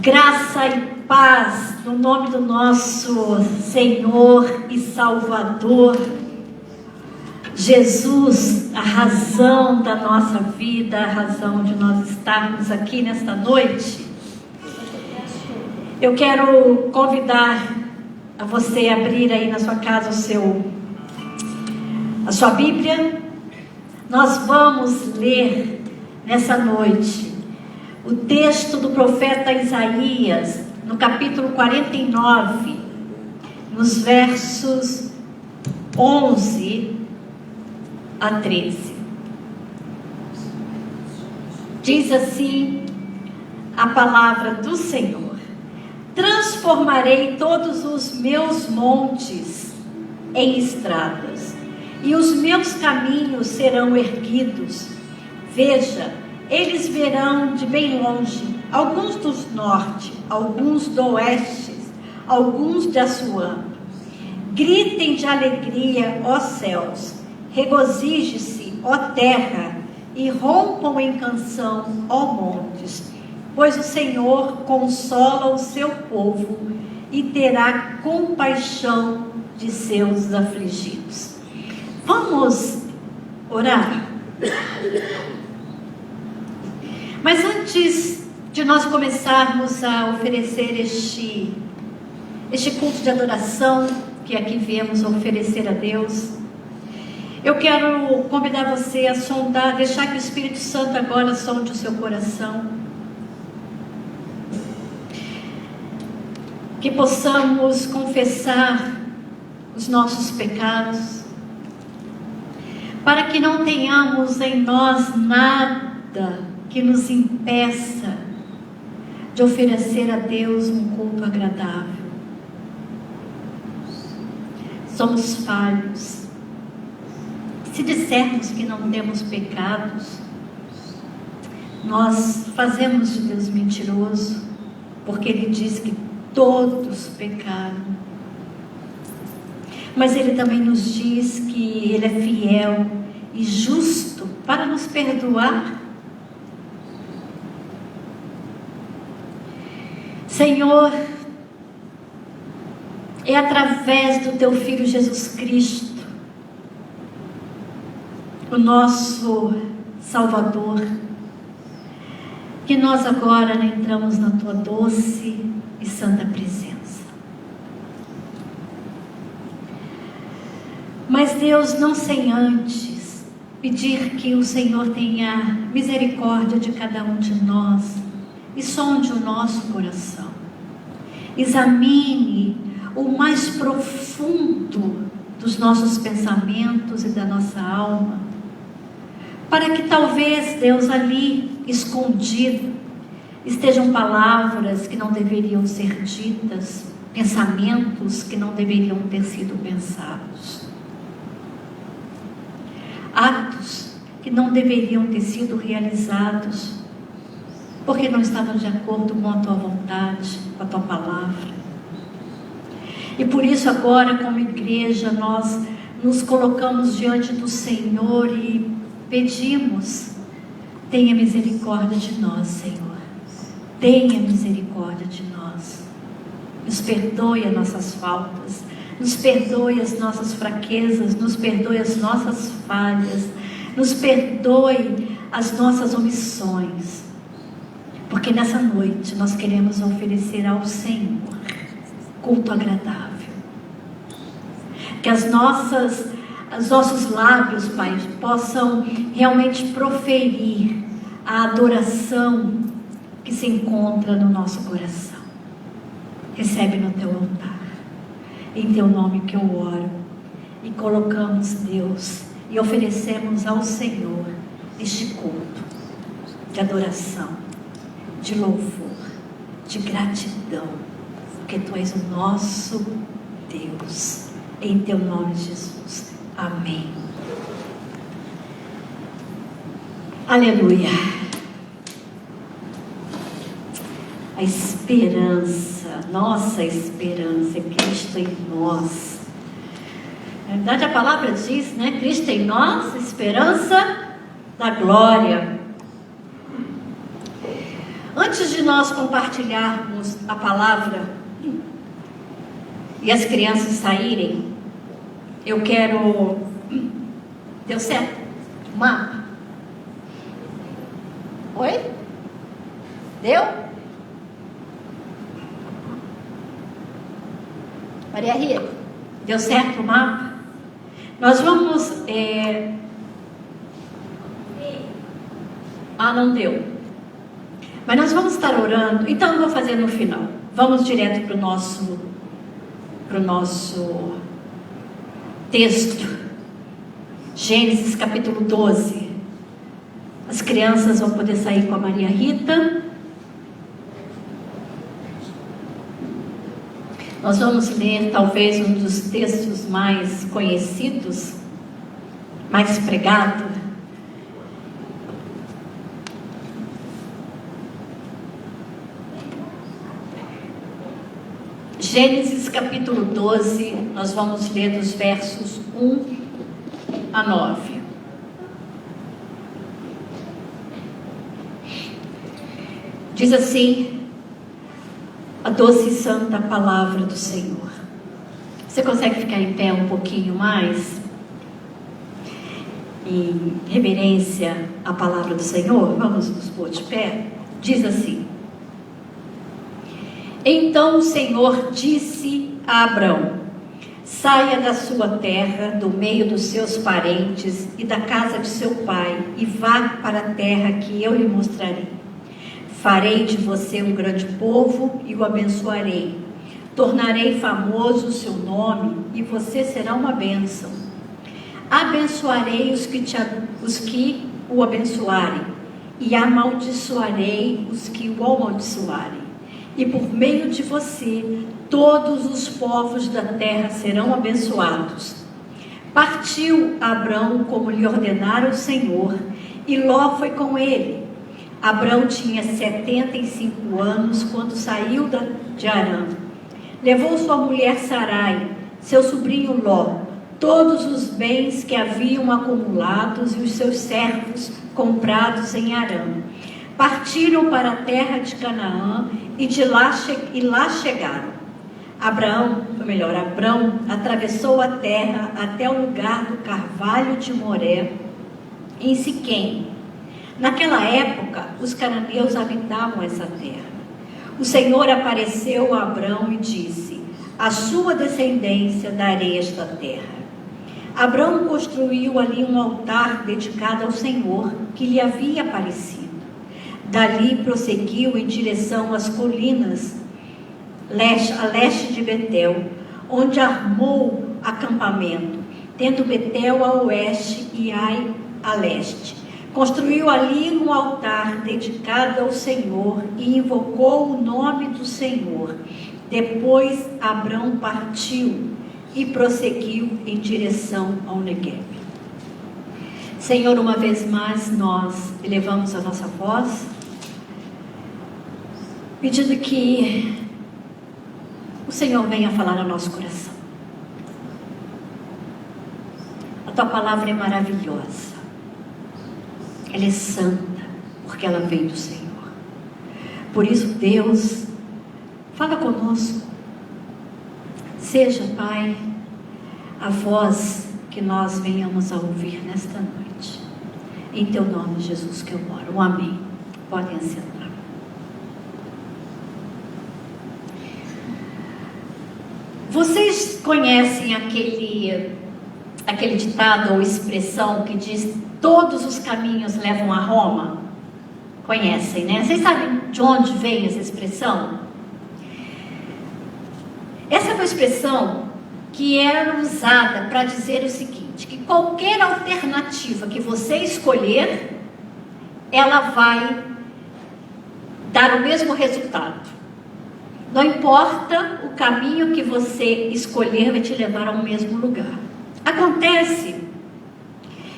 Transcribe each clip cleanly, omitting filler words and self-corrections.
Graça e paz no nome do nosso Senhor e Salvador Jesus, a razão da nossa vida, a razão de nós estarmos aqui nesta noite. Eu quero convidar a você a abrir aí na sua casa a sua Bíblia. Nós vamos ler nessa noite o texto do profeta Isaías, no capítulo 49, nos versos 11 a 13. Diz assim a palavra do Senhor: transformarei todos os meus montes em estradas, e os meus caminhos serão erguidos. Veja, eles verão de bem longe, alguns do norte, alguns do oeste, alguns de Assuã. Gritem de alegria, ó céus, regozije-se, ó terra, e rompam em canção, ó montes, pois o Senhor consola o seu povo e terá compaixão de seus afligidos. Vamos orar? Mas antes de nós começarmos a oferecer este culto de adoração que aqui viemos oferecer a Deus, eu quero convidar você a sondar, deixar que o Espírito Santo agora sonde o seu coração, que possamos confessar os nossos pecados, para que não tenhamos em nós nada que nos impeça de oferecer a Deus um culto agradável. Somos falhos. Se dissermos que não temos pecados, nós fazemos de Deus mentiroso, porque Ele diz que todos pecaram. Mas Ele também nos diz que Ele é fiel e justo para nos perdoar. Senhor, é através do Teu Filho Jesus Cristo, o nosso Salvador, que nós agora entramos na Tua doce e santa presença. Mas Deus, não sem antes pedir que o Senhor tenha misericórdia de cada um de nós e sonde o nosso coração. Examine o mais profundo dos nossos pensamentos e da nossa alma, para que talvez, Deus, ali escondido estejam palavras que não deveriam ser ditas, pensamentos que não deveriam ter sido pensados, atos que não deveriam ter sido realizados, porque não estavam de acordo com a Tua vontade, com a Tua palavra. E por isso agora, como igreja, nós nos colocamos diante do Senhor e pedimos: tenha misericórdia de nós, Senhor. Tenha misericórdia de nós. Nos perdoe as nossas faltas, nos perdoe as nossas fraquezas, nos perdoe as nossas falhas, nos perdoe as nossas omissões. Porque nessa noite nós queremos oferecer ao Senhor culto agradável. Que os nossos lábios, Pai, possam realmente proferir a adoração que se encontra no nosso coração. Recebe no Teu altar, em Teu nome que eu oro, e colocamos, Deus, e oferecemos ao Senhor este culto de adoração, de louvor, de gratidão, porque Tu és o nosso Deus, em Teu nome, Jesus. Amém. Aleluia. A esperança, nossa esperança é Cristo em nós. Na verdade, a palavra diz, né? Cristo em nós, esperança da glória. Antes de nós compartilharmos a palavra e as crianças saírem, eu quero... Deu certo? O mapa? Oi? Deu? Maria Rita, deu certo o mapa? Nós vamos... não deu. Mas nós vamos estar orando. Então eu vou fazer no final. Vamos direto para o nosso texto. Gênesis capítulo 12. As crianças vão poder sair com a Maria Rita. Nós vamos ler talvez um dos textos mais conhecidos, mais pregado. Gênesis capítulo 12, nós vamos ler dos versos 1 a 9. Diz assim a doce e santa palavra do Senhor. Você consegue ficar em pé um pouquinho mais? Em reverência à palavra do Senhor? Vamos nos pôr de pé? Diz assim: Então o Senhor disse a Abrão: saia da sua terra, do meio dos seus parentes e da casa de seu pai, e vá para a terra que eu lhe mostrarei. Farei de você um grande povo e o abençoarei. Tornarei famoso o seu nome e você será uma bênção. Abençoarei os que o abençoarem e amaldiçoarei os que o amaldiçoarem. E por meio de você, todos os povos da terra serão abençoados. Partiu Abrão como lhe ordenara o Senhor, e Ló foi com ele. Abrão tinha 75 anos quando saiu de Harã. Levou sua mulher Sarai, seu sobrinho Ló, todos os bens que haviam acumulados e os seus servos comprados em Harã. Partiram para a terra de Canaã e lá chegaram. Abrão atravessou a terra até o lugar do carvalho de Moré, em Siquém. Naquela época, os cananeus habitavam essa terra. O Senhor apareceu a Abrão e disse: à sua descendência darei esta terra. Abrão construiu ali um altar dedicado ao Senhor, que lhe havia aparecido. Dali prosseguiu em direção às colinas, a leste de Betel, onde armou acampamento, tendo Betel a oeste e Ai a leste. Construiu ali um altar dedicado ao Senhor e invocou o nome do Senhor. Depois Abrão partiu e prosseguiu em direção ao Negueb. Senhor, uma vez mais nós elevamos a nossa voz, pedindo que o Senhor venha falar ao nosso coração. A tua palavra é maravilhosa. Ela é santa, porque ela vem do Senhor. Por isso, Deus, fala conosco. Seja, Pai, a voz que nós venhamos a ouvir nesta noite. Em teu nome, Jesus, que eu oro. Um amém. Podem assentar. Vocês conhecem aquele ditado ou expressão que diz: todos os caminhos levam a Roma? Conhecem, né? Vocês sabem de onde vem essa expressão? Essa é uma expressão que era usada para dizer o seguinte: que qualquer alternativa que você escolher, ela vai dar o mesmo resultado. Não importa o caminho que você escolher, vai te levar ao mesmo lugar. Acontece,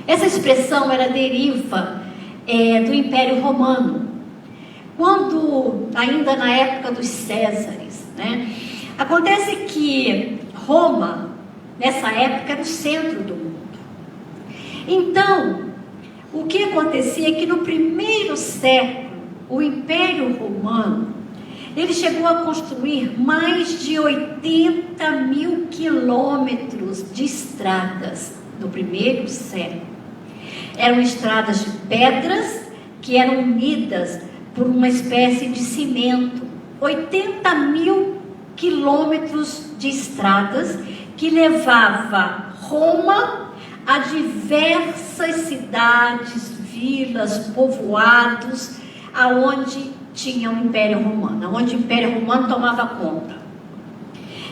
essa expressão era deriva do Império Romano, quando, ainda na época dos Césares, né? Acontece que Roma, nessa época, era o centro do mundo. Então, o que acontecia é que no primeiro século, o Império Romano, ele chegou a construir mais de 80 mil quilômetros de estradas no primeiro século. Eram estradas de pedras que eram unidas por uma espécie de cimento. 80 mil quilômetros de estradas que levava Roma a diversas cidades, vilas, povoados, aonde tinha o Império Romano, onde o Império Romano tomava conta.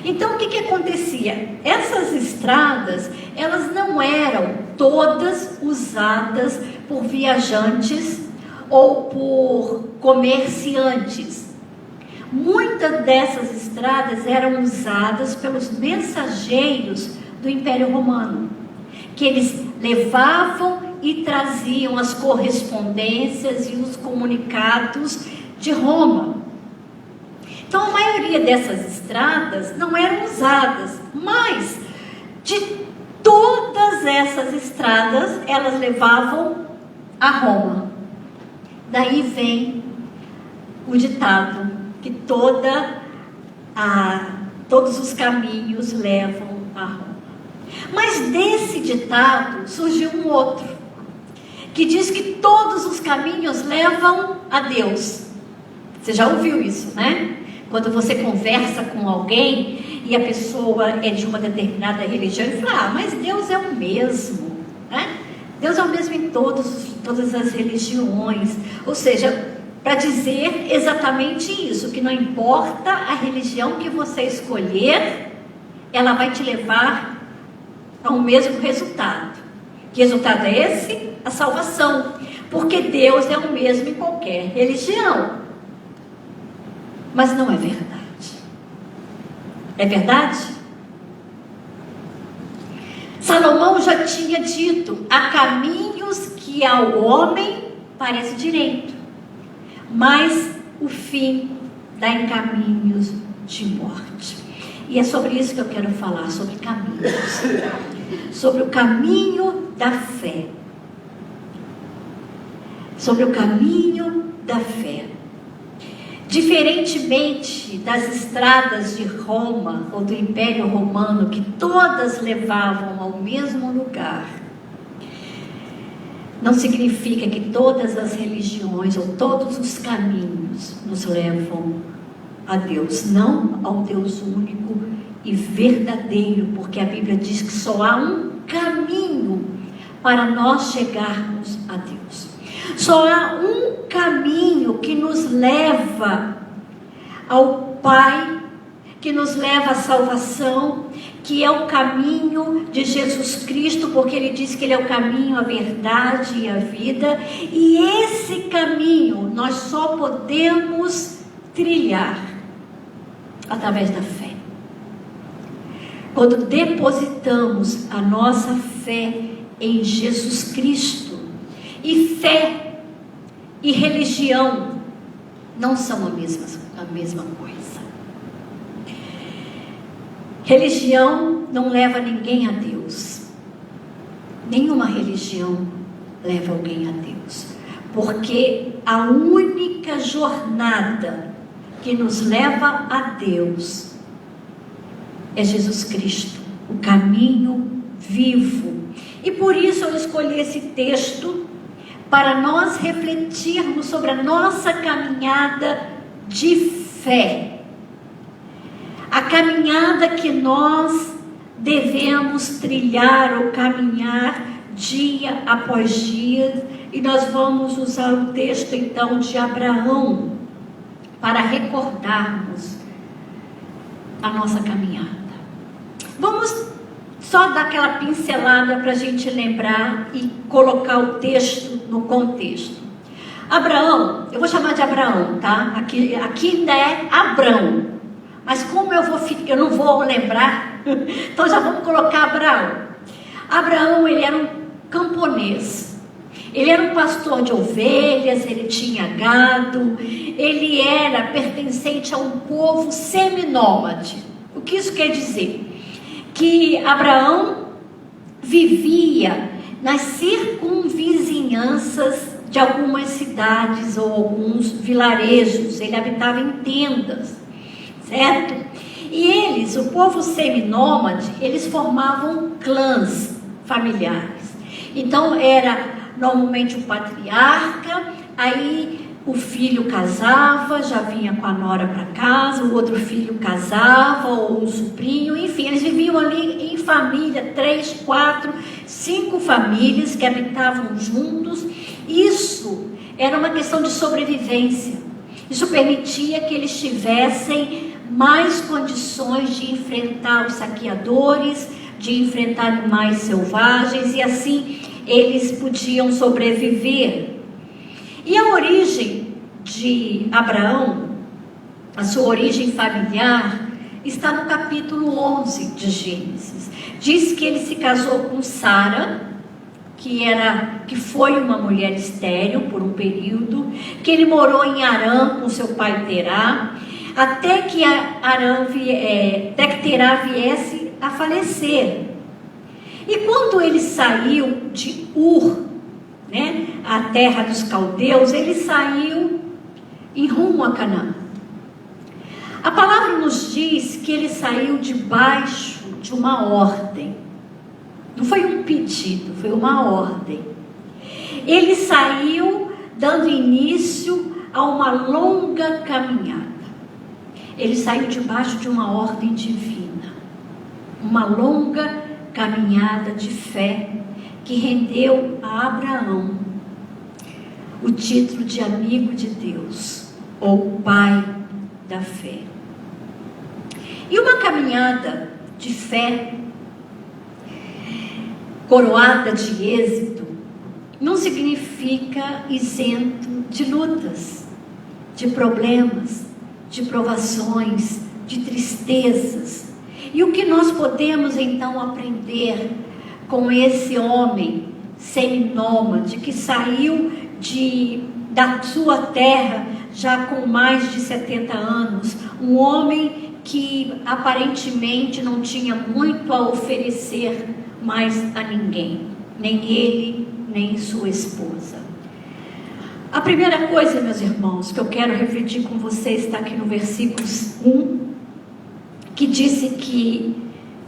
Então, o que acontecia? Essas estradas, elas não eram todas usadas por viajantes ou por comerciantes. Muitas dessas estradas eram usadas pelos mensageiros do Império Romano, que eles levavam e traziam as correspondências e os comunicados de Roma. Então, a maioria dessas estradas não eram usadas, mas de todas essas estradas, elas levavam a Roma. Daí vem o ditado que todos os caminhos levam a Roma. Mas desse ditado surgiu um outro, que diz que todos os caminhos levam a Deus. Você já ouviu isso, né? Quando você conversa com alguém e a pessoa é de uma determinada religião e fala, mas Deus é o mesmo, né? Deus é o mesmo em todas as religiões. Ou seja, para dizer exatamente isso, que não importa a religião que você escolher, ela vai te levar ao mesmo resultado. Que resultado é esse? A salvação. Porque Deus é o mesmo em qualquer religião. Mas não é verdade. É verdade? Salomão já tinha dito: há caminhos que ao homem parece direito, mas o fim dá em caminhos de morte. E é sobre isso que eu quero falar, sobre caminhos. Sobre o caminho da fé. Sobre o caminho da fé. Diferentemente das estradas de Roma ou do Império Romano, que todas levavam ao mesmo lugar, não significa que todas as religiões ou todos os caminhos nos levam a Deus, não ao Deus único e verdadeiro, porque a Bíblia diz que só há um caminho para nós chegarmos a Deus. Só há um caminho que nos leva ao Pai, que nos leva à salvação, que é o caminho de Jesus Cristo, porque Ele diz que Ele é o caminho, a verdade e a vida. E esse caminho nós só podemos trilhar através da fé. Quando depositamos a nossa fé em Jesus Cristo. E fé e religião não são a mesma coisa. Religião não leva ninguém a Deus. Nenhuma religião leva alguém a Deus. Porque a única jornada que nos leva a Deus é Jesus Cristo, o caminho vivo. E por isso eu escolhi esse texto para nós refletirmos sobre a nossa caminhada de fé. A caminhada que nós devemos trilhar ou caminhar dia após dia. E nós vamos usar o texto então de Abraão para recordarmos a nossa caminhada. Vamos só dar aquela pincelada para a gente lembrar e colocar o texto no contexto. Abraão, eu vou chamar de Abraão, tá? Aqui ainda é Abrão, mas como eu não vou lembrar, então já vamos colocar Abraão. Abraão, ele era um camponês, ele era um pastor de ovelhas, ele tinha gado, ele era pertencente a um povo seminômade. O que isso quer dizer? Que Abraão vivia nas circunvizinhanças de algumas cidades ou alguns vilarejos. Ele habitava em tendas, certo? E eles, o povo seminômade, eles formavam clãs familiares. Então era normalmente o patriarca, aí o filho casava, já vinha com a nora para casa, o outro filho casava, ou um sobrinho, enfim, eles viviam ali em família, 3, 4, 5 famílias que habitavam juntos. Isso era uma questão de sobrevivência. Isso permitia que eles tivessem mais condições de enfrentar os saqueadores, de enfrentar animais selvagens, e assim eles podiam sobreviver. E a origem de Abraão, a sua origem familiar, está no capítulo 11 de Gênesis. Diz que ele se casou com Sara, que foi uma mulher estéril por um período, que ele morou em Harã com seu pai Terá, até que Terá viesse a falecer. E quando ele saiu de Ur, a terra dos caldeus, ele saiu em rumo a Canaã. A palavra nos diz que ele saiu debaixo de uma ordem. Não foi um pedido, foi uma ordem. Ele saiu dando início a uma longa caminhada. Ele saiu debaixo de uma ordem divina. Uma longa caminhada de fé que rendeu a Abraão o título de amigo de Deus, ou pai da fé. E uma caminhada de fé coroada de êxito não significa isento de lutas, de problemas, de provações, de tristezas. E o que nós podemos então aprender com esse homem seminômade que saiu da sua terra já com mais de 70 anos, um homem que aparentemente não tinha muito a oferecer mais a ninguém, nem ele, nem sua esposa. A primeira coisa, meus irmãos, que eu quero refletir com vocês está aqui no versículo 1, que disse que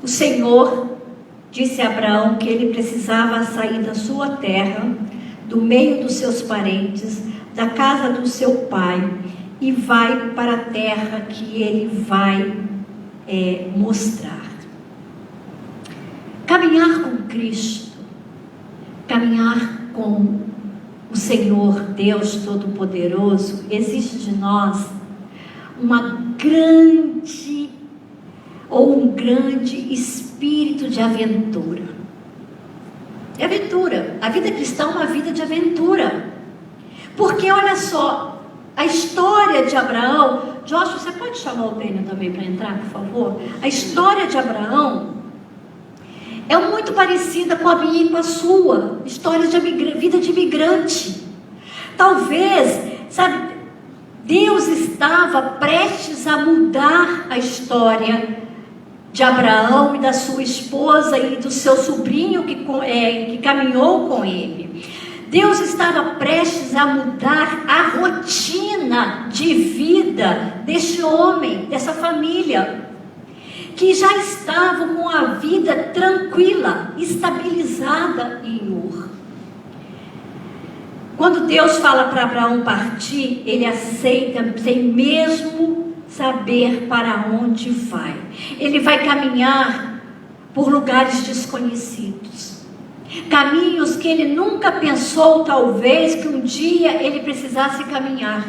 o Senhor disse a Abraão que ele precisava sair da sua terra, do meio dos seus parentes, da casa do seu pai, e vai para a terra que ele vai mostrar. Caminhar com Cristo, caminhar com o Senhor Deus Todo-Poderoso, exige de nós um grande espírito de aventura. É aventura. A vida cristã é uma vida de aventura. Porque olha só, a história de Abraão, Joshua, você pode chamar o Daniel também para entrar, por favor? A história de Abraão é muito parecida com a minha e com a sua história de vida de imigrante. Talvez, sabe, Deus estava prestes a mudar a história de Abraão e da sua esposa e do seu sobrinho que caminhou com ele. Deus estava prestes a mudar a rotina de vida deste homem, dessa família, que já estava com a vida tranquila, estabilizada em Ur. Quando Deus fala para Abraão partir, ele aceita sem mesmo saber para onde vai. Ele vai caminhar por lugares desconhecidos, caminhos que ele nunca pensou talvez que um dia ele precisasse caminhar,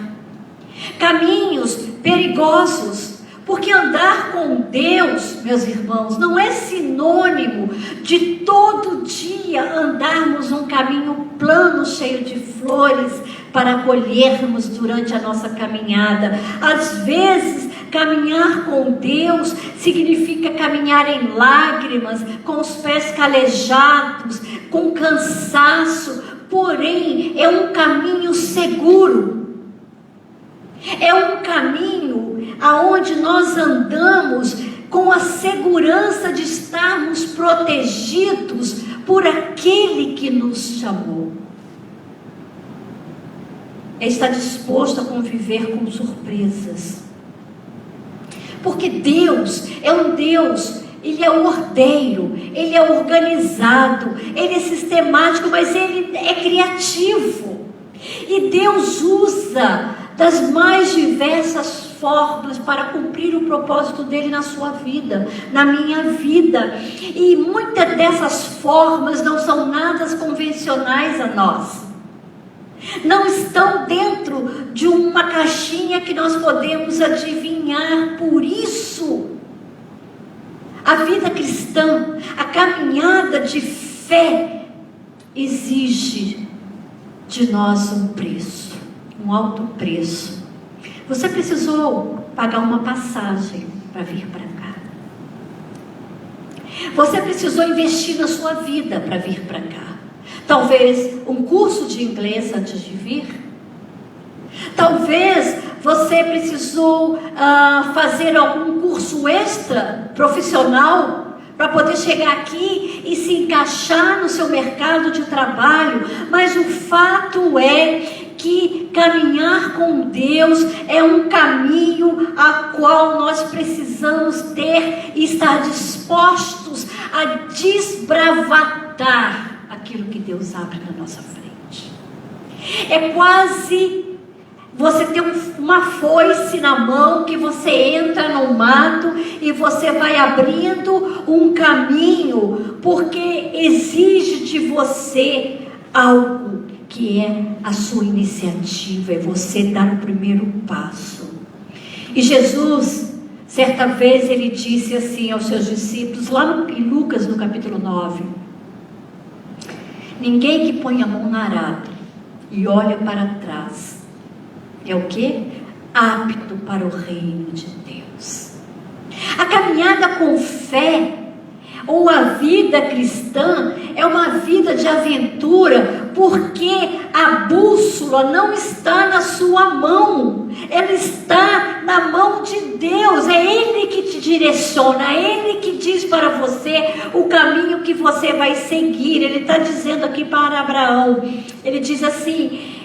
caminhos perigosos, porque andar com Deus, meus irmãos, não é sinônimo de todo dia andarmos um caminho plano, cheio de flores, para colhermos durante a nossa caminhada. Às vezes, caminhar com Deus significa caminhar em lágrimas, com os pés calejados, com cansaço, porém é um caminho seguro. É um caminho aonde nós andamos com a segurança de estarmos protegidos por aquele que nos chamou. é estar disposto a conviver com surpresas. Porque Deus é um Deus, Ele é ordeiro, Ele é organizado, Ele é sistemático, mas Ele é criativo. E Deus usa das mais diversas formas para cumprir o propósito dele na sua vida, na minha vida. E muitas dessas formas não são nada convencionais a nós. Não estão dentro de uma caixinha que nós podemos adivinhar. Por isso, a vida cristã, a caminhada de fé, exige de nós um preço, um alto preço. Você precisou pagar uma passagem para vir para cá. Você precisou investir na sua vida para vir para cá. Talvez um curso de inglês antes de vir. Talvez você precisou fazer algum curso extra profissional para poder chegar aqui e se encaixar no seu mercado de trabalho. Mas o fato é que caminhar com Deus é um caminho a qual nós precisamos ter e estar dispostos a desbravatar aquilo que Deus abre na nossa frente. É quase você ter uma foice na mão, que você entra no mato e você vai abrindo um caminho, porque exige de você algo que é a sua iniciativa, é você dar o primeiro passo. E Jesus, certa vez, ele disse assim aos seus discípulos, lá em Lucas, no capítulo 9: ninguém que põe a mão na arado e olha para trás é o quê? Apto para o reino de Deus. A caminhada com fé, ou a vida cristã, é uma vida de aventura, porque a bússola não está na sua mão, ela está na mão de Deus. É Ele que te direciona, é Ele que diz para você o caminho que você vai seguir. Ele está dizendo aqui para Abraão, ele diz assim: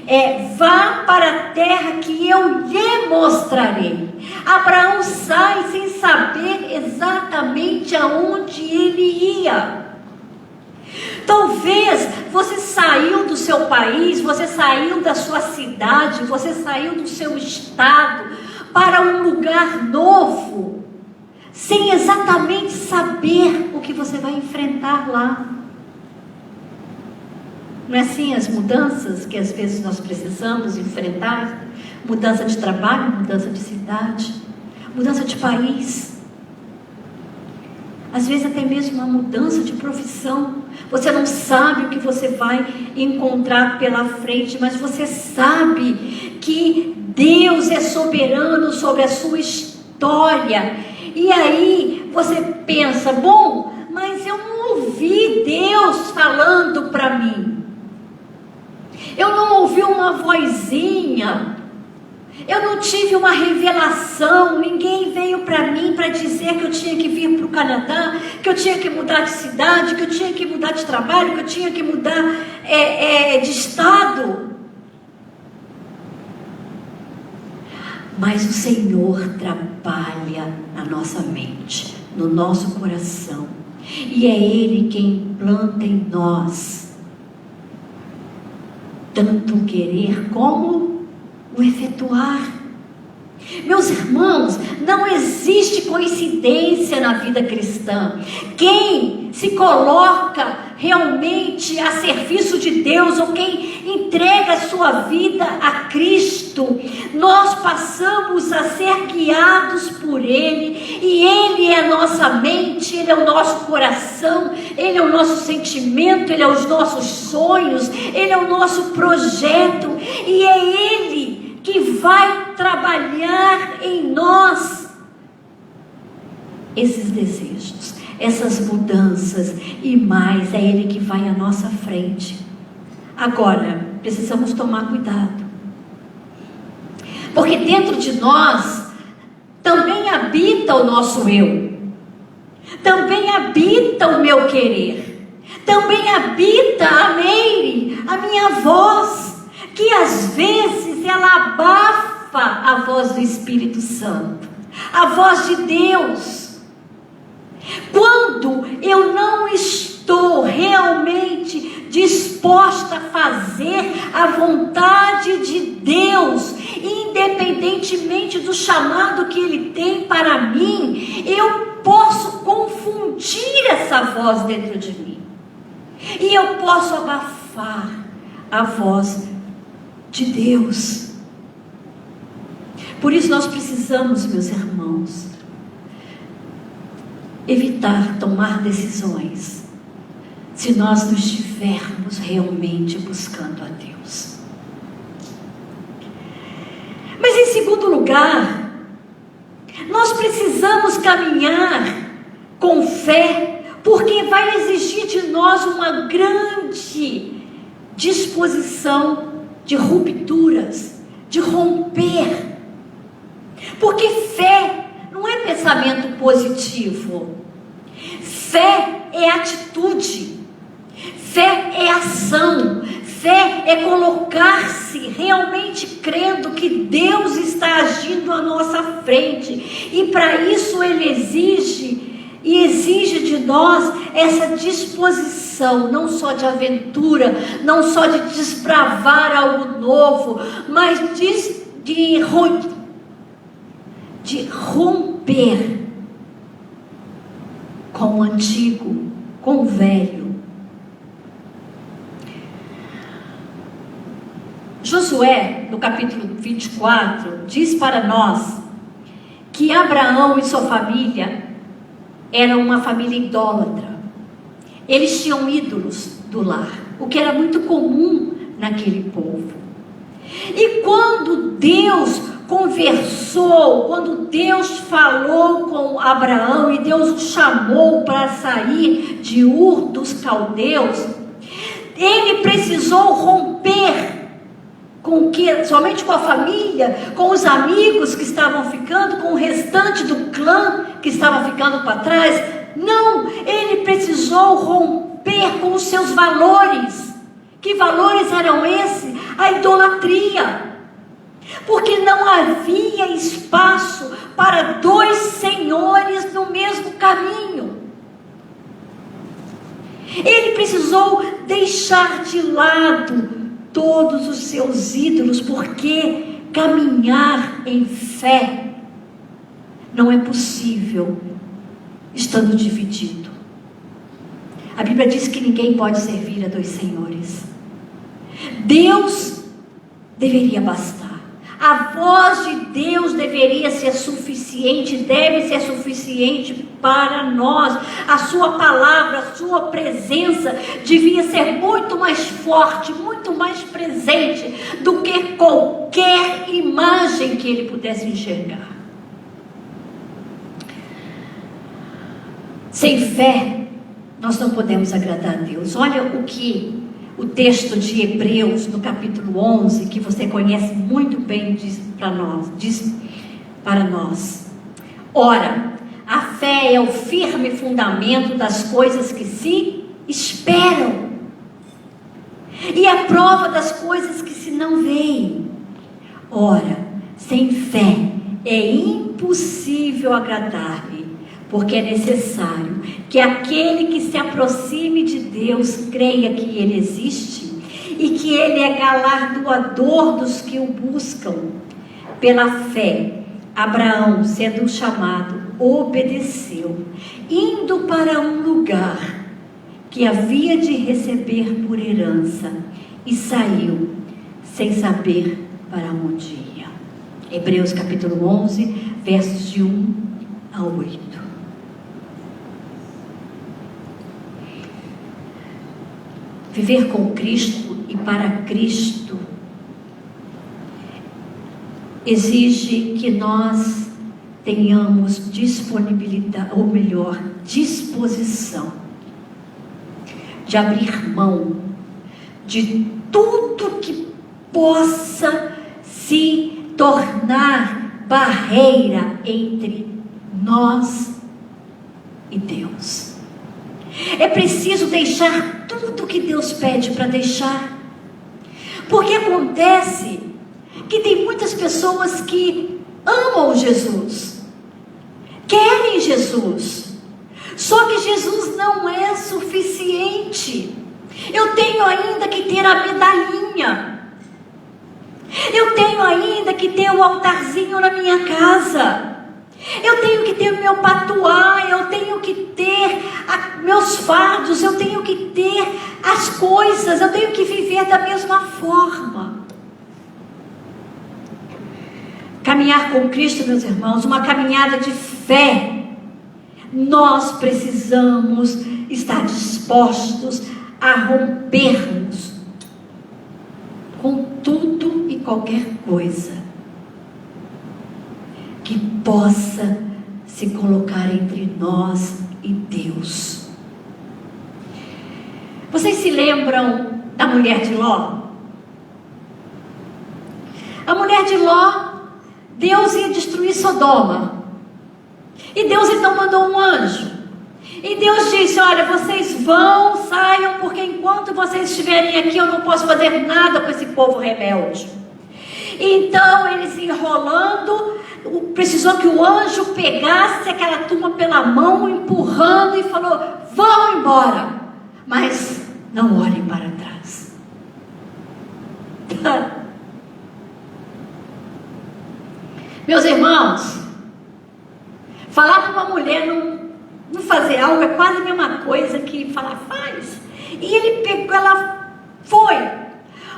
vá para a terra que eu lhe mostrarei. Abraão sai sem saber exatamente aonde ele ia. Talvez você saiu do seu país, você saiu da sua cidade, você saiu do seu estado para um lugar novo, sem exatamente saber o que você vai enfrentar lá. Não é assim as mudanças que às vezes nós precisamos enfrentar? Mudança de trabalho, mudança de cidade, mudança de país. Às vezes até mesmo uma mudança de profissão. Você não sabe o que você vai encontrar pela frente, mas você sabe que Deus é soberano sobre a sua história. E aí você pensa: bom, mas eu não ouvi Deus falando para mim. Eu não ouvi uma vozinha. Eu não tive uma revelação, ninguém veio para mim para dizer que eu tinha que vir para o Canadá, que eu tinha que mudar de cidade, que eu tinha que mudar de trabalho, que eu tinha que mudar de estado. Mas o Senhor trabalha na nossa mente, no nosso coração, e é Ele quem implanta em nós tanto o querer como o efetuar. Meus irmãos, não existe coincidência na vida cristã. Quem se coloca realmente a serviço de Deus, ou quem entrega a sua vida a Cristo, nós passamos a ser guiados por Ele, e Ele é a nossa mente, Ele é o nosso coração, Ele é o nosso sentimento, Ele é os nossos sonhos, Ele é o nosso projeto, e é Ele que vai trabalhar em nós esses desejos, essas mudanças e mais. É Ele que vai à nossa frente. Agora, precisamos tomar cuidado, porque dentro de nós também habita o nosso eu, também habita o meu querer, também habita a Meire, a minha voz, que às vezes abafa a voz do Espírito Santo, a voz de Deus. Quando eu não estou realmente disposta a fazer a vontade de Deus, independentemente do chamado que Ele tem para mim, eu posso confundir essa voz dentro de mim. E eu posso abafar a voz de Deus. Por isso nós precisamos, meus irmãos, evitar tomar decisões se nós não estivermos realmente buscando a Deus. Mas em segundo lugar, nós precisamos caminhar com fé, porque vai exigir de nós uma grande disposição de rupturas, de romper. Porque fé não é pensamento positivo. Fé é atitude. Fé é ação. Fé é colocar-se realmente crendo que Deus está agindo à nossa frente. E para isso Ele exige de nós essa disposição, não só de aventura, não só de desbravar algo novo, mas de romper com o antigo, com o velho. Josué, no capítulo 24, diz para nós que Abraão e sua família eram uma família idólatra. Eles tinham ídolos do lar, o que era muito comum naquele povo. E quando Deus conversou, quando Deus falou com Abraão e Deus o chamou para sair de Ur dos Caldeus, ele precisou romper somente com a família, com os amigos que estavam ficando, com o restante do clã que estava ficando para trás. Não, ele precisou romper com os seus valores. Que valores eram esses? A idolatria. Porque não havia espaço para dois senhores no mesmo caminho. Ele precisou deixar de lado todos os seus ídolos, porque caminhar em fé não é possível estando dividido. A Bíblia diz que ninguém pode servir a dois senhores. Deus deveria bastar. A voz de Deus deveria ser suficiente, deve ser suficiente para nós. A sua palavra, a sua presença devia ser muito mais forte, muito mais presente do que qualquer imagem que ele pudesse enxergar. Sem fé, nós não podemos agradar a Deus. Olha o que o texto de Hebreus, no capítulo 11, que você conhece muito bem, diz para nós. Ora, a fé é o firme fundamento das coisas que se esperam, e a prova das coisas que se não veem. Ora, sem fé é impossível agradar-lhe, porque é necessário que aquele que se aproxime de Deus creia que Ele existe e que Ele é galardoador dos que o buscam. Pela fé, Abraão, sendo chamado, obedeceu, indo para um lugar que havia de receber por herança, e saiu sem saber para onde ia. Hebreus capítulo 11, versos de 1 a 8. Viver com Cristo e para Cristo exige que nós tenhamos disponibilidade, ou melhor, disposição de abrir mão de tudo que possa se tornar barreira entre nós e Deus. É preciso deixar tudo que Deus pede para deixar, porque acontece que tem muitas pessoas que amam Jesus, querem Jesus, só que Jesus não é suficiente. Eu tenho ainda que ter a medalhinha, eu tenho ainda que ter o altarzinho na minha casa, eu tenho que ter o meu patuá, eu tenho que ter meus fardos, eu tenho que ter as coisas, eu tenho que viver da mesma forma. Caminhar com Cristo, meus irmãos, uma caminhada de fé, nós precisamos estar dispostos a rompermos com tudo e qualquer coisa que possa se colocar entre nós e Deus. Vocês se lembram da mulher de Ló? A mulher de Ló, Deus ia destruir Sodoma, e Deus então mandou um anjo, e Deus disse: olha, vocês saiam, porque enquanto vocês estiverem aqui, eu não posso fazer nada com esse povo rebelde. Então eles enrolando, precisou que o anjo pegasse aquela turma pela mão, empurrando, e falou: vão embora, mas não olhem para trás. Meus irmãos, falar para uma mulher não fazer algo é quase a mesma coisa que falar faz. E ele pegou, ela foi.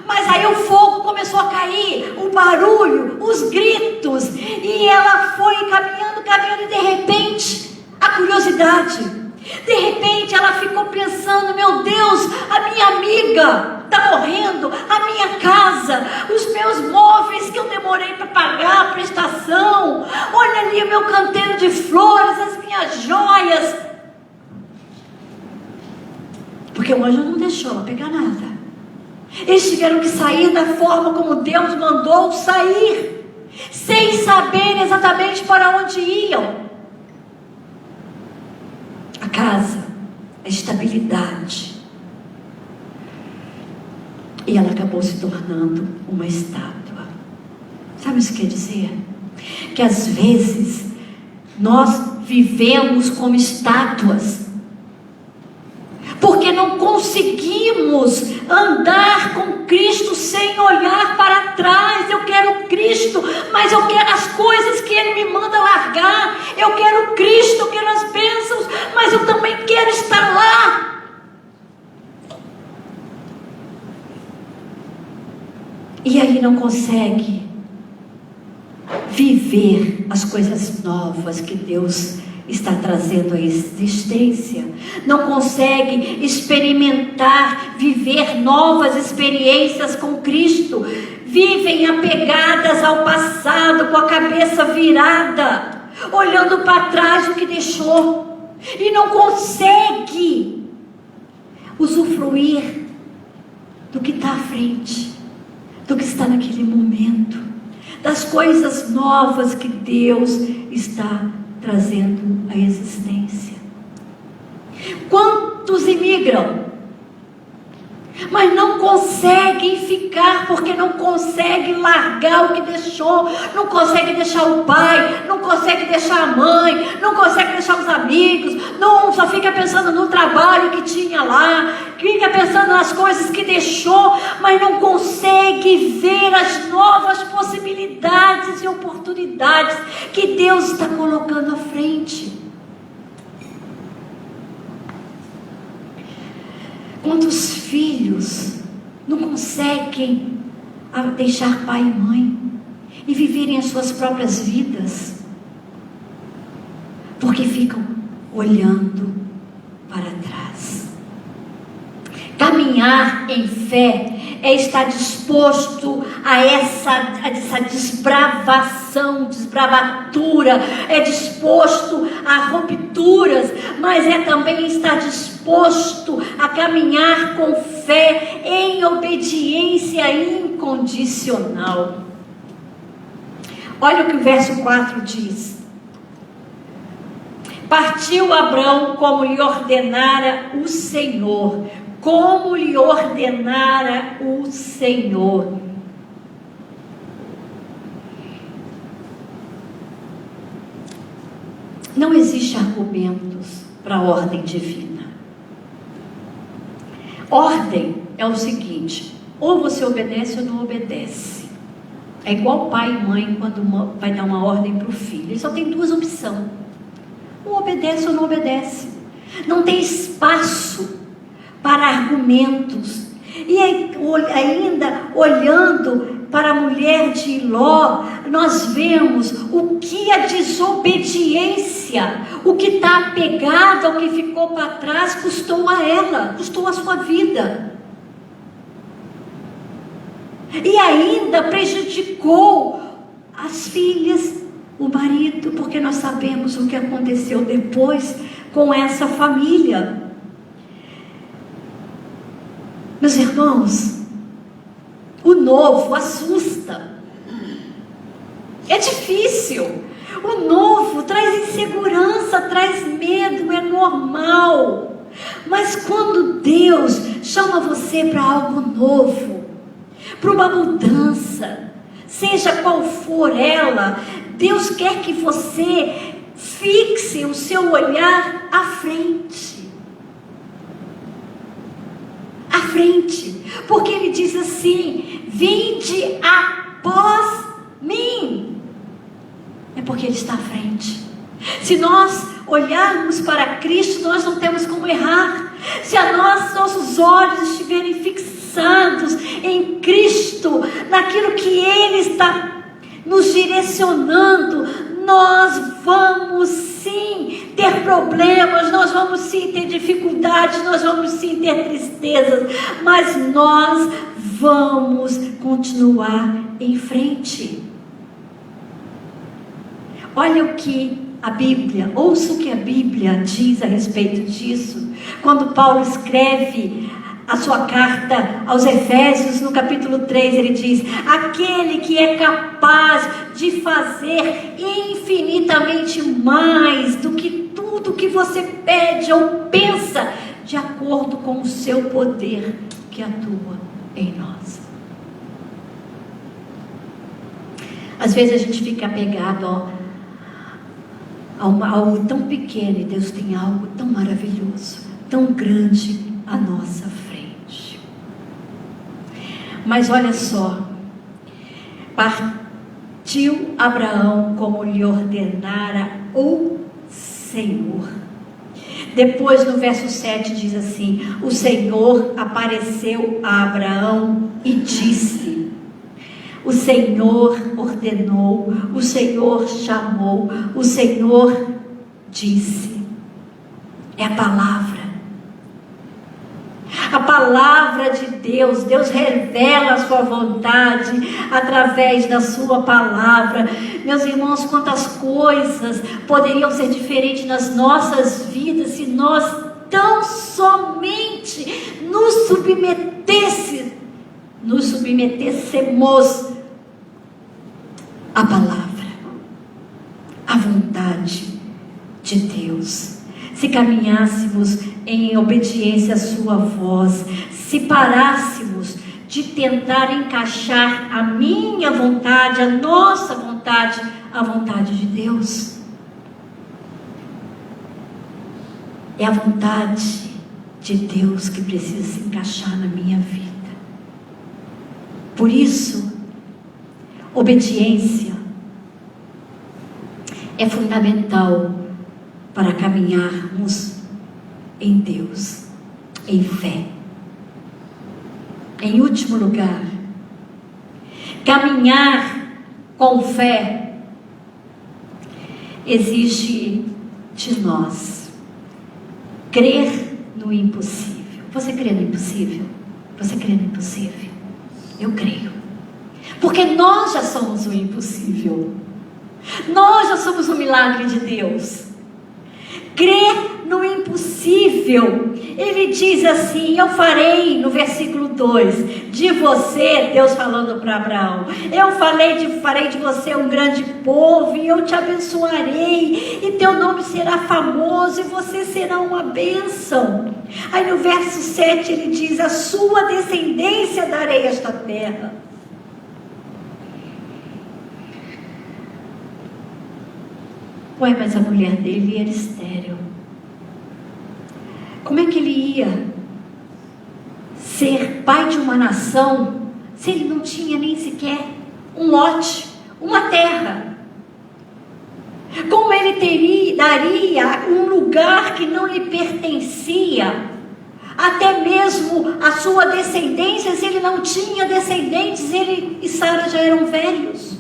Mas aí o fogo começou a cair, o barulho, os gritos, e ela foi caminhando, e de repente, a curiosidade, de repente ela ficou pensando: meu Deus, a minha amiga está morrendo, a minha casa, os meus móveis que eu demorei para pagar a prestação, olha ali o meu canteiro de flores, as minhas joias, porque o anjo não deixou ela pegar nada. Eles tiveram que sair da forma como Deus mandou sair, sem saber exatamente para onde iam. A casa, a estabilidade, e ela acabou se tornando uma estátua. Sabe o que quer dizer? Que às vezes nós vivemos como estátuas, porque não conseguimos andar com Cristo sem olhar para trás. Eu quero Cristo, mas eu quero as coisas que Ele me manda largar. Eu quero Cristo, eu quero as bênçãos, mas eu também quero estar lá. E aí não consegue viver as coisas novas que Deus está trazendo à existência, não consegue experimentar, viver novas experiências com Cristo, vivem apegadas ao passado, com a cabeça virada, olhando para trás o que deixou, e não consegue usufruir do que está à frente, do que está naquele momento, das coisas novas que Deus está trazendo à existência. Quantos imigram, mas não conseguem ficar, porque não conseguem largar o que deixou, não conseguem deixar o pai, não conseguem deixar a mãe, não conseguem deixar os amigos, não, só fica pensando no trabalho que tinha lá, fica pensando nas coisas que deixou, mas não consegue ver as novas possibilidades e oportunidades que Deus está colocando à frente. Quantos filhos não conseguem deixar pai e mãe e viverem as suas próprias vidas, porque ficam olhando para trás? Caminhar em fé é estar disposto a essa desbravatura, é disposto a rupturas, mas é também estar disposto a caminhar com fé em obediência incondicional. Olha o que o verso 4 diz: partiu Abrão como lhe ordenara o Senhor. Como lhe ordenara o Senhor. Não existe argumentos para a ordem divina. Ordem é o seguinte: ou você obedece ou não obedece. É igual pai e mãe quando vai dar uma ordem para o filho. Ele só tem duas opções: ou obedece ou não obedece. Não tem espaço para argumentos. E ainda olhando para a mulher de Ló, nós vemos o que a desobediência, o que está apegado ao que ficou para trás, custou a ela, custou a sua vida. E ainda prejudicou as filhas, o marido, porque nós sabemos o que aconteceu depois com essa família. Meus irmãos, o novo assusta. É difícil. O novo traz insegurança, traz medo, é normal. Mas quando Deus chama você para algo novo, para uma mudança, seja qual for ela, Deus quer que você fixe o seu olhar à frente. À frente, porque Ele diz assim: vinde após mim. É porque Ele está à frente. Se nós olharmos para Cristo, nós não temos como errar. Se nossos olhos estiverem fixados em Cristo, naquilo que Ele está nos direcionando, nós vamos sim ter problemas, nós vamos sim ter dificuldades, nós vamos sim ter tristezas, mas nós vamos continuar em frente. Olha o que a Bíblia, ouça o que a Bíblia diz a respeito disso, quando Paulo escreve a sua carta aos Efésios, no capítulo 3, ele diz: aquele que é capaz de fazer infinitamente mais do que tudo que você pede ou pensa, de acordo com o seu poder que atua em nós. Às vezes a gente fica apegado a algo tão pequeno, e Deus tem algo tão maravilhoso, tão grande à nossa frente. Mas olha só, partiu Abraão como lhe ordenara o Senhor. Depois no verso 7 diz assim: o Senhor apareceu a Abraão e disse. O Senhor ordenou, o Senhor chamou, o Senhor disse. É a palavra. A palavra de Deus. Deus revela a sua vontade através da sua palavra. Meus irmãos, quantas coisas poderiam ser diferentes nas nossas vidas se nós tão somente nos submetêssemos à palavra, à vontade de Deus. Se caminhássemos em obediência à sua voz, se parássemos de tentar encaixar a minha vontade, a nossa vontade, a vontade de Deus. É a vontade de Deus que precisa se encaixar na minha vida. Por isso, obediência é fundamental para caminharmos em Deus, em fé. Em último lugar, caminhar com fé exige de nós crer no impossível. Você crê no impossível? Você crê no impossível? Eu creio. Porque nós já somos o impossível. Nós já somos o milagre de Deus. Crer no impossível. Ele diz assim: eu farei, no versículo 2, de você, Deus falando para Abraão, eu farei de você um grande povo, e eu te abençoarei, e teu nome será famoso, e você será uma bênção. Aí no verso 7 ele diz: a sua descendência darei esta terra. Ué, mas a mulher dele era estéril. Como é que ele ia ser pai de uma nação se ele não tinha nem sequer um lote, uma terra? Como ele daria um lugar que não lhe pertencia, até mesmo a sua descendência, se ele não tinha descendentes? Ele e Sara já eram velhos.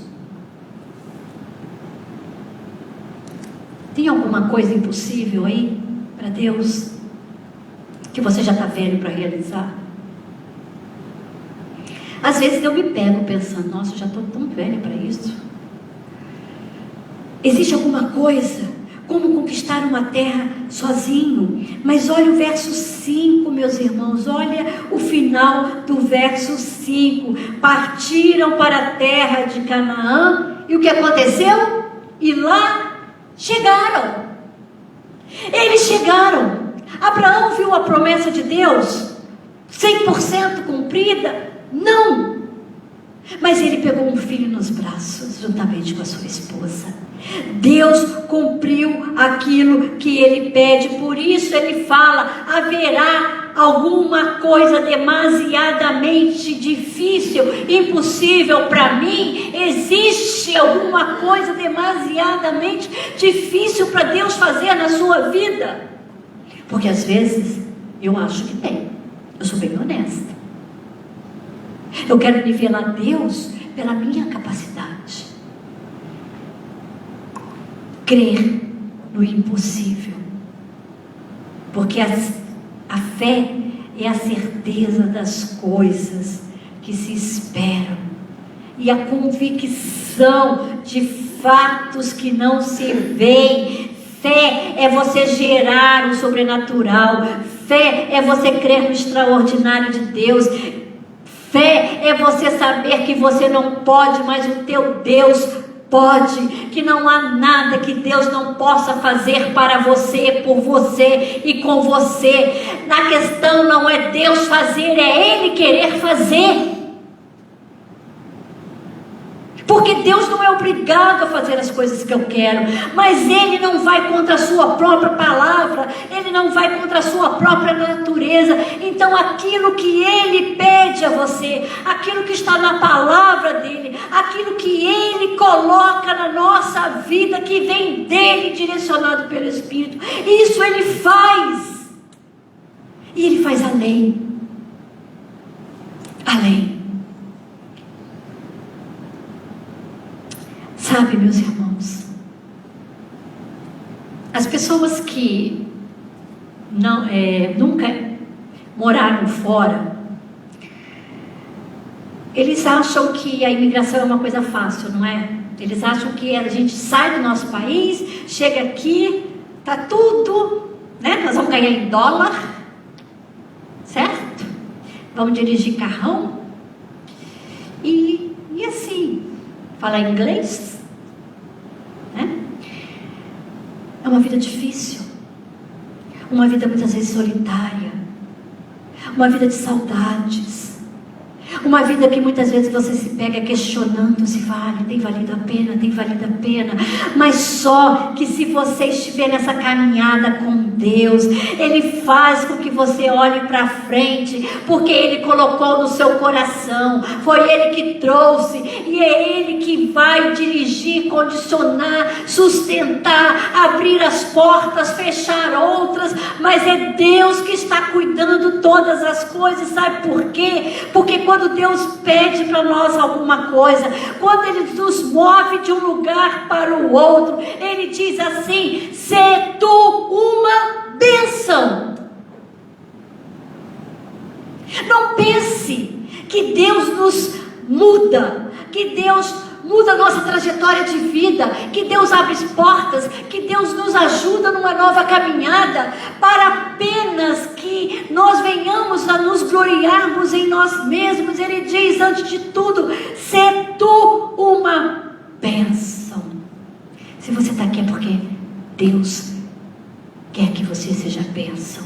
Tem alguma coisa impossível aí para Deus, que você já está velho para realizar? Às vezes eu me pego pensando, nossa, eu já estou tão velha para isso. Existe alguma coisa, como conquistar uma terra sozinho? Mas olha o verso 5, meus irmãos, olha o final do verso 5. Partiram para a terra de Canaã, e o que aconteceu? E lá chegaram. Eles chegaram. Abraão viu a promessa de Deus 100% cumprida? Não. Mas ele pegou um filho nos braços, juntamente com a sua esposa. Deus cumpriu aquilo que ele pede. Por isso ele fala: haverá alguma coisa demasiadamente difícil, impossível para mim? Existe alguma coisa demasiadamente difícil para Deus fazer na sua vida? Porque às vezes eu acho que tem. Eu sou bem honesta. Eu quero nivelar Deus pela minha capacidade. Crer no impossível. Porque a fé é a certeza das coisas que se esperam. E a convicção de fatos que não se veem. Fé é você gerar o sobrenatural. Fé é você crer no extraordinário de Deus. Fé é você saber que você não pode, mas o teu Deus pode, que não há nada que Deus não possa fazer para você, por você e com você. Na questão não é Deus fazer, é Ele querer fazer. Porque Deus não é obrigado a fazer as coisas que eu quero, mas Ele não vai contra a sua própria palavra, Ele não vai contra a sua própria natureza. Então aquilo que Ele pede a você, aquilo que está na palavra dEle, aquilo que Ele coloca na nossa vida, que vem dEle, direcionado pelo Espírito, isso Ele faz. E Ele faz além. Além. Sabe, meus irmãos, as pessoas que nunca moraram fora, eles acham que a imigração é uma coisa fácil, não é? Eles acham que a gente sai do nosso país, chega aqui, tá tudo, né? Nós vamos ganhar em dólar, certo? Vamos dirigir carrão e assim, falar inglês, né? É uma vida difícil, uma vida muitas vezes solitária, uma vida de saudades, uma vida que muitas vezes você se pega questionando se vale, tem valido a pena, mas só que se você estiver nessa caminhada com Deus, Ele faz com que você olhe para frente, porque Ele colocou no seu coração, foi Ele que trouxe, e é Ele que vai dirigir, condicionar, sustentar, abrir as portas, fechar outras, mas é Deus que está cuidando de todas as coisas. Sabe por quê? Porque quando Deus pede para nós alguma coisa, quando Ele nos move de um lugar para o outro, Ele diz assim: sê tu uma bênção. Não pense que Deus nos muda, que Deus muda a nossa trajetória de vida, que Deus abre as portas, que Deus nos ajuda numa nova caminhada, para apenas que nós venhamos a nos gloriarmos em nós mesmos. Ele diz, antes de tudo, sê tu uma bênção. Se você está aqui é porque Deus quer que você seja bênção.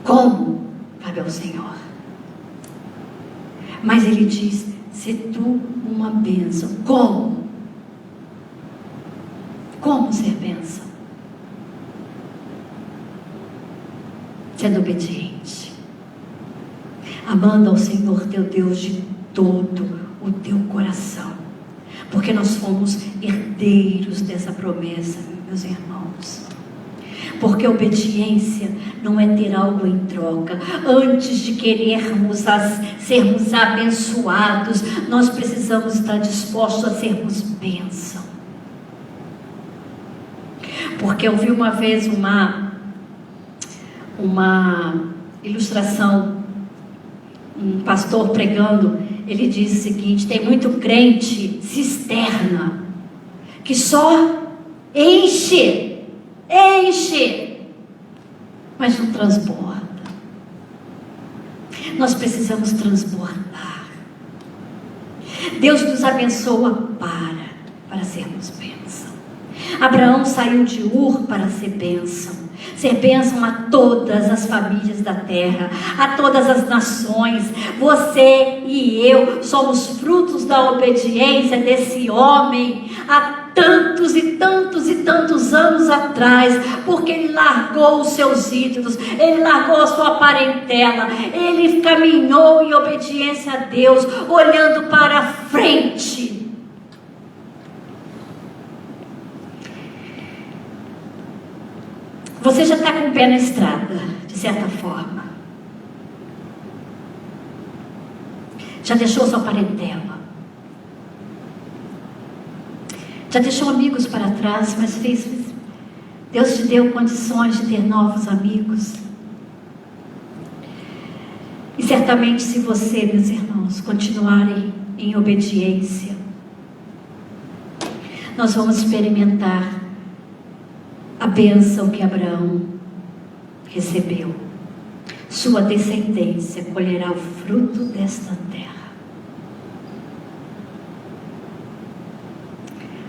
Como? Cabe ao Senhor. Mas Ele diz, sê tu uma bênção. Como? Como, Como ser bênção? Sendo obediente, amando ao Senhor teu Deus de todo o teu coração, porque nós fomos herdeiros dessa promessa, meus irmãos. Porque obediência não é ter algo em troca. Antes de querermos sermos abençoados, nós precisamos estar dispostos a sermos bênção. Porque eu vi uma vez uma ilustração, um pastor pregando, ele disse o seguinte: tem muito crente cisterna, que só enche, mas não transborda. Nós precisamos transbordar. Deus nos abençoa para sermos bênção. Abraão saiu de Ur para ser bênção. Ser bênção a todas as famílias da terra, a todas as nações. Você e eu somos frutos da obediência desse homem há tantos e tantos e tantos anos atrás, porque ele largou os seus ídolos, ele largou a sua parentela, ele caminhou em obediência a Deus, olhando para frente. Você já está com o pé na estrada, de certa forma. Já deixou sua parentela. Já deixou amigos para trás, mas Deus te deu condições de ter novos amigos. E certamente, se você, meus irmãos, continuarem em obediência, nós vamos experimentar a bênção que Abraão recebeu. Sua descendência colherá o fruto desta terra.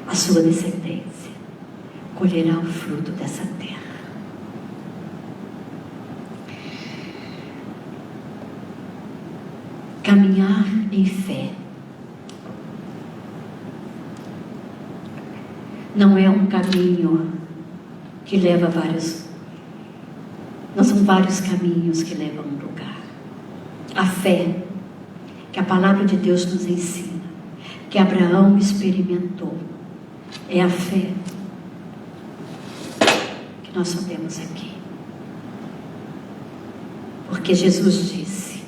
A sua descendência colherá o fruto dessa terra. Caminhar em fé não é um caminho que leva não são vários caminhos que levam a um lugar. A fé que a palavra de Deus nos ensina, que Abraão experimentou, é a fé que nós só temos aqui. Porque Jesus disse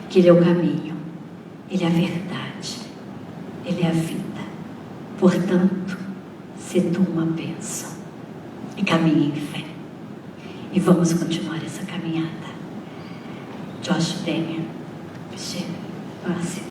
que Ele é o caminho, Ele é a verdade, Ele é a vida. Portanto, se tu uma bênção e caminhe em fé. E vamos continuar essa caminhada. Josh, Daniel, Michelle, passe.